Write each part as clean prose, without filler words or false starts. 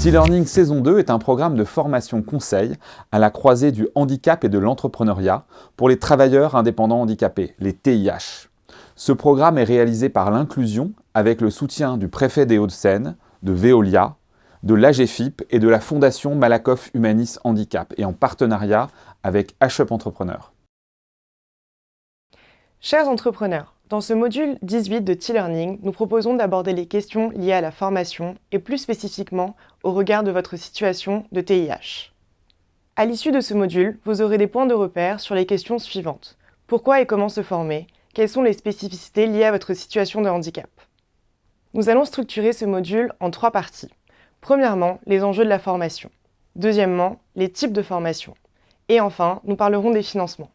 T-Learning saison 2 est un programme de formation conseil à la croisée du handicap et de l'entrepreneuriat pour les travailleurs indépendants handicapés, les TIH. Ce programme est réalisé par l'Inclusion avec le soutien du préfet des Hauts-de-Seine, de Veolia, de l'AGFIP et de la Fondation Malakoff Humanis Handicap et en partenariat avec HUP Entrepreneur. Chers entrepreneurs, dans ce module 18 de T-Learning, nous proposons d'aborder les questions liées à la formation et plus spécifiquement au regard de votre situation de TIH. À l'issue de ce module, vous aurez des points de repère sur les questions suivantes. Pourquoi et comment se former? Quelles sont les spécificités liées à votre situation de handicap? Nous allons structurer ce module en 3 parties. Premièrement, les enjeux de la formation. Deuxièmement, les types de formation. Et enfin, nous parlerons des financements.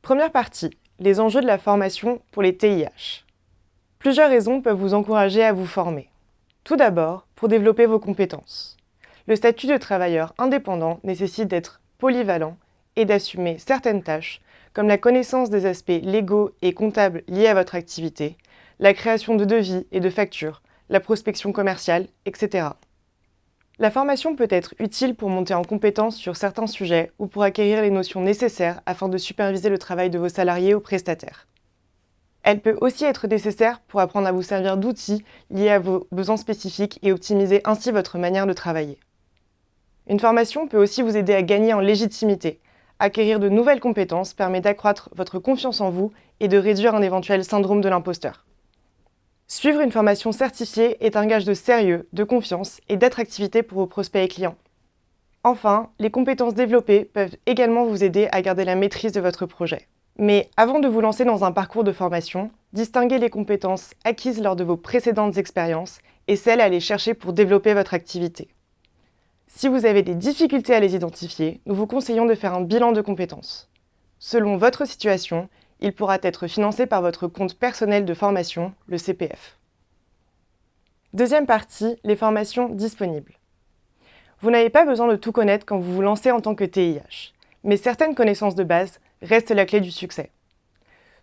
Première partie. Les enjeux de la formation pour les TIH. Plusieurs raisons peuvent vous encourager à vous former. Tout d'abord, pour développer vos compétences. Le statut de travailleur indépendant nécessite d'être polyvalent et d'assumer certaines tâches, comme la connaissance des aspects légaux et comptables liés à votre activité, la création de devis et de factures, la prospection commerciale, etc. La formation peut être utile pour monter en compétence sur certains sujets ou pour acquérir les notions nécessaires afin de superviser le travail de vos salariés ou prestataires. Elle peut aussi être nécessaire pour apprendre à vous servir d'outils liés à vos besoins spécifiques et optimiser ainsi votre manière de travailler. Une formation peut aussi vous aider à gagner en légitimité. Acquérir de nouvelles compétences permet d'accroître votre confiance en vous et de réduire un éventuel syndrome de l'imposteur. Suivre une formation certifiée est un gage de sérieux, de confiance et d'attractivité pour vos prospects et clients. Enfin, les compétences développées peuvent également vous aider à garder la maîtrise de votre projet. Mais avant de vous lancer dans un parcours de formation, distinguez les compétences acquises lors de vos précédentes expériences et celles à aller chercher pour développer votre activité. Si vous avez des difficultés à les identifier, nous vous conseillons de faire un bilan de compétences. Selon votre situation, il pourra être financé par votre compte personnel de formation, le CPF. Deuxième partie, les formations disponibles. Vous n'avez pas besoin de tout connaître quand vous vous lancez en tant que TIH, mais certaines connaissances de base restent la clé du succès.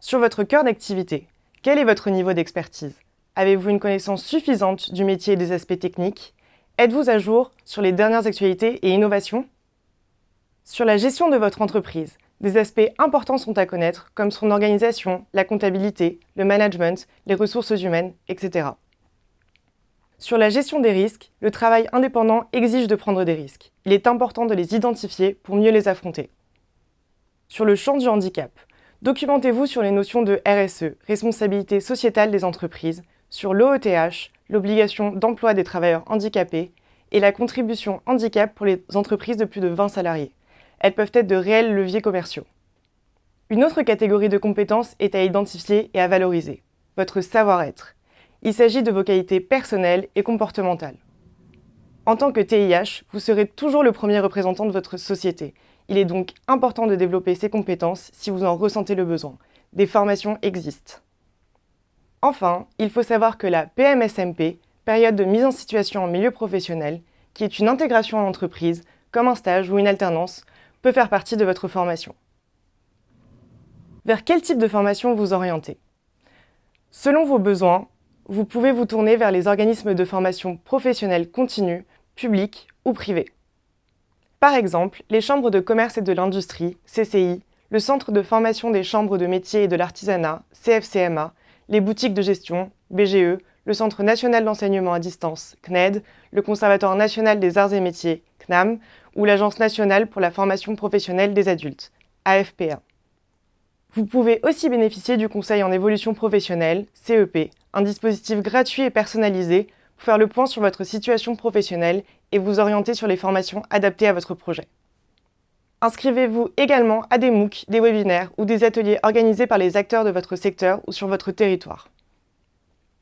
Sur votre cœur d'activité, quel est votre niveau d'expertise? Avez-vous une connaissance suffisante du métier et des aspects techniques? Êtes-vous à jour sur les dernières actualités et innovations? Sur la gestion de votre entreprise, des aspects importants sont à connaître, comme son organisation, la comptabilité, le management, les ressources humaines, etc. Sur la gestion des risques, le travail indépendant exige de prendre des risques. Il est important de les identifier pour mieux les affronter. Sur le champ du handicap, documentez-vous sur les notions de RSE, responsabilité sociétale des entreprises, sur l'OETH, l'obligation d'emploi des travailleurs handicapés, et la contribution handicap pour les entreprises de plus de 20 salariés. Elles peuvent être de réels leviers commerciaux. Une autre catégorie de compétences est à identifier et à valoriser, votre savoir-être. Il s'agit de vos qualités personnelles et comportementales. En tant que TIH, vous serez toujours le premier représentant de votre société. Il est donc important de développer ces compétences si vous en ressentez le besoin. Des formations existent. Enfin, il faut savoir que la PMSMP, période de mise en situation en milieu professionnel, qui est une intégration en entreprise, comme un stage ou une alternance, peut faire partie de votre formation. Vers quel type de formation vous orientez? Selon vos besoins, vous pouvez vous tourner vers les organismes de formation professionnelle continue, publics ou privés. Par exemple, les chambres de commerce et de l'industrie, CCI, le Centre de formation des chambres de métiers et de l'artisanat, CFCMA, les boutiques de gestion, BGE, le Centre national d'enseignement à distance, CNED, le Conservatoire national des arts et métiers, CNAM, ou l'Agence nationale pour la formation professionnelle des adultes, AFPA. Vous pouvez aussi bénéficier du conseil en évolution professionnelle, CEP, un dispositif gratuit et personnalisé pour faire le point sur votre situation professionnelle et vous orienter sur les formations adaptées à votre projet. Inscrivez-vous également à des MOOC, des webinaires ou des ateliers organisés par les acteurs de votre secteur ou sur votre territoire.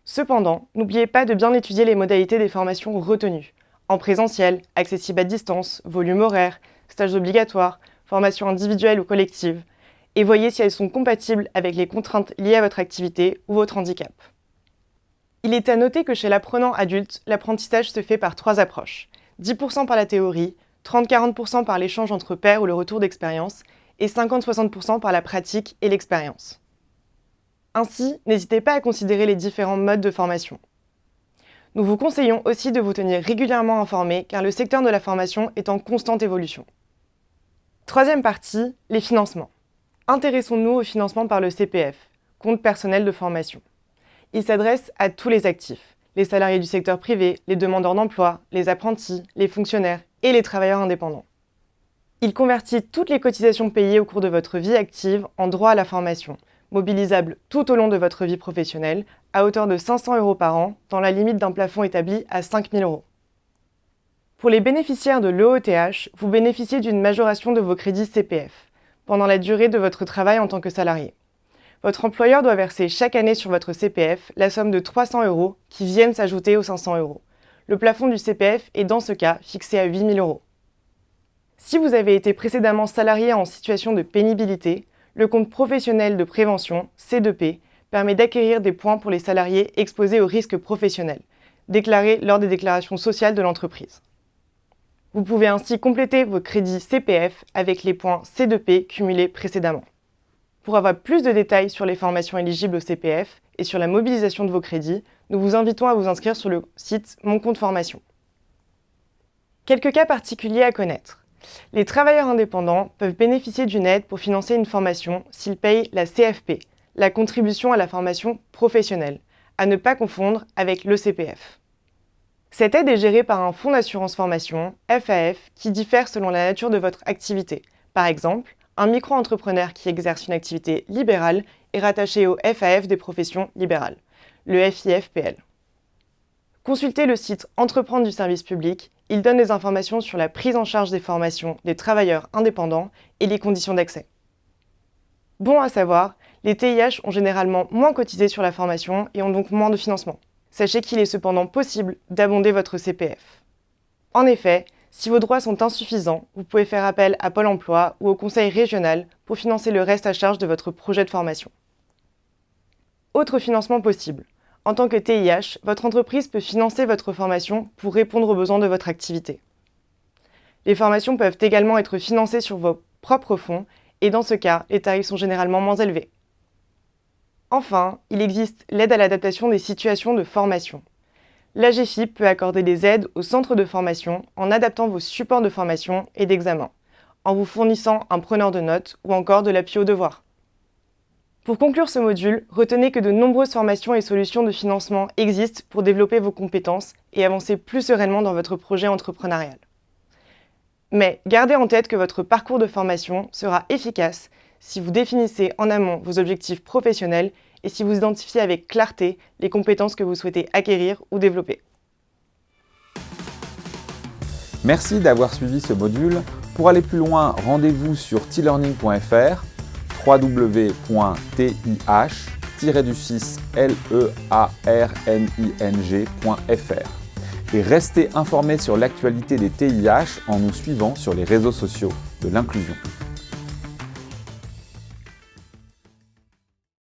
Cependant, n'oubliez pas de bien étudier les modalités des formations retenues. En présentiel, accessible à distance, volume horaire, stages obligatoires, formation individuelle ou collective, et voyez si elles sont compatibles avec les contraintes liées à votre activité ou votre handicap. Il est à noter que chez l'apprenant adulte, l'apprentissage se fait par 3 approches. 10% par la théorie, 30-40% par l'échange entre pairs ou le retour d'expérience, et 50-60% par la pratique et l'expérience. Ainsi, n'hésitez pas à considérer les différents modes de formation. Nous vous conseillons aussi de vous tenir régulièrement informé car le secteur de la formation est en constante évolution. Troisième partie, les financements. Intéressons-nous au financement par le CPF, compte personnel de formation. Il s'adresse à tous les actifs, les salariés du secteur privé, les demandeurs d'emploi, les apprentis, les fonctionnaires et les travailleurs indépendants. Il convertit toutes les cotisations payées au cours de votre vie active en droit à la formation, mobilisable tout au long de votre vie professionnelle, à hauteur de 500 € par an, dans la limite d'un plafond établi à 5 000 €. Pour les bénéficiaires de l'EOTH, vous bénéficiez d'une majoration de vos crédits CPF, pendant la durée de votre travail en tant que salarié. Votre employeur doit verser chaque année sur votre CPF la somme de 300 € qui viennent s'ajouter aux 500 €. Le plafond du CPF est dans ce cas fixé à 8 000 €. Si vous avez été précédemment salarié en situation de pénibilité, le compte professionnel de prévention, C2P, permet d'acquérir des points pour les salariés exposés aux risques professionnels, déclarés lors des déclarations sociales de l'entreprise. Vous pouvez ainsi compléter vos crédits CPF avec les points C2P cumulés précédemment. Pour avoir plus de détails sur les formations éligibles au CPF et sur la mobilisation de vos crédits, nous vous invitons à vous inscrire sur le site Mon compte formation. Quelques cas particuliers à connaître. Les travailleurs indépendants peuvent bénéficier d'une aide pour financer une formation s'ils payent la CFP, la contribution à la formation professionnelle, à ne pas confondre avec le CPF. Cette aide est gérée par un fonds d'assurance formation, FAF, qui diffère selon la nature de votre activité. Par exemple, un micro-entrepreneur qui exerce une activité libérale est rattaché au FAF des professions libérales, le FIFPL. Consultez le site Entreprendre du service public, il donne des informations sur la prise en charge des formations des travailleurs indépendants et les conditions d'accès. Bon à savoir, les TIH ont généralement moins cotisé sur la formation et ont donc moins de financement. Sachez qu'il est cependant possible d'abonder votre CPF. En effet, si vos droits sont insuffisants, vous pouvez faire appel à Pôle emploi ou au conseil régional pour financer le reste à charge de votre projet de formation. Autre financement possible. En tant que TIH, votre entreprise peut financer votre formation pour répondre aux besoins de votre activité. Les formations peuvent également être financées sur vos propres fonds et dans ce cas, les tarifs sont généralement moins élevés. Enfin, il existe l'aide à l'adaptation des situations de formation. L'AGEFIP peut accorder des aides aux centres de formation en adaptant vos supports de formation et d'examen, en vous fournissant un preneur de notes ou encore de l'appui aux devoirs. Pour conclure ce module, retenez que de nombreuses formations et solutions de financement existent pour développer vos compétences et avancer plus sereinement dans votre projet entrepreneurial. Mais gardez en tête que votre parcours de formation sera efficace si vous définissez en amont vos objectifs professionnels et si vous identifiez avec clarté les compétences que vous souhaitez acquérir ou développer. Merci d'avoir suivi ce module. Pour aller plus loin, rendez-vous sur tlearning.fr, www.tih-learning.fr et restez informés sur l'actualité des TIH en nous suivant sur les réseaux sociaux de l'inclusion.